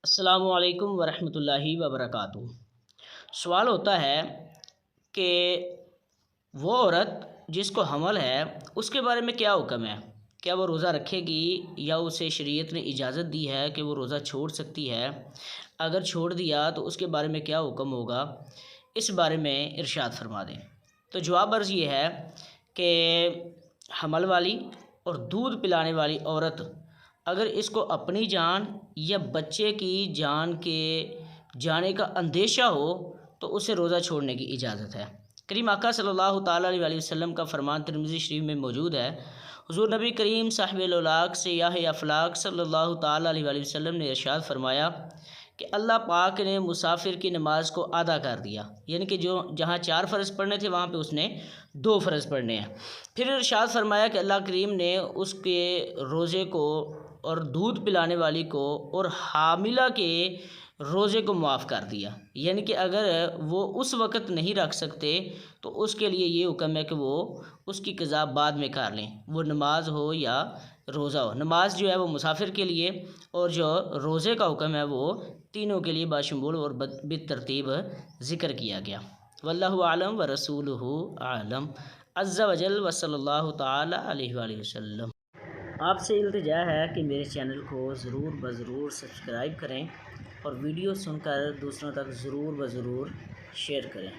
السلام علیکم ورحمۃ اللہ وبرکاتہ۔ سوال ہوتا ہے کہ وہ عورت جس کو حمل ہے اس کے بارے میں کیا حکم ہے؟ کیا وہ روزہ رکھے گی یا اسے شریعت نے اجازت دی ہے کہ وہ روزہ چھوڑ سکتی ہے؟ اگر چھوڑ دیا تو اس کے بارے میں کیا حکم ہوگا؟ اس بارے میں ارشاد فرما دیں۔ تو جواب عرض یہ ہے کہ حمل والی اور دودھ پلانے والی عورت اگر اس کو اپنی جان یا بچے کی جان کے جانے کا اندیشہ ہو تو اسے روزہ چھوڑنے کی اجازت ہے۔ کریم آقا صلی اللہ تعالیٰ علیہ وسلم کا فرمان ترمذی شریف میں موجود ہے۔ حضور نبی کریم صاحب الاولاق سیاح افلاق صلی اللہ تعالیٰ علیہ وسلم نے ارشاد فرمایا کہ اللہ پاک نے مسافر کی نماز کو ادا کر دیا، یعنی کہ جہاں 4 فرض پڑھنے تھے وہاں پہ اس نے 2 فرض پڑھنے ہیں۔ پھر ارشاد فرمایا کہ اللہ کریم نے اس کے روزے کو اور دودھ پلانے والی کو اور حاملہ کے روزے کو معاف کر دیا، یعنی کہ اگر وہ اس وقت نہیں رکھ سکتے تو اس کے لیے یہ حکم ہے کہ وہ اس کی قضا بعد میں کر لیں، وہ نماز ہو یا روزہ ہو۔ نماز جو ہے وہ مسافر کے لیے اور جو روزے کا حکم ہے وہ تینوں کے لیے باشمول اور بالترتیب ذکر کیا گیا۔ واللہ اعلم ورسولہ اعلم عز وجل وصلی اللہ تعالیٰ علیہ وآلہ وسلم۔ آپ سے التجا ہے کہ میرے چینل کو ضرور سبسکرائب کریں اور ویڈیو سن کر دوسروں تک ضرور شیئر کریں۔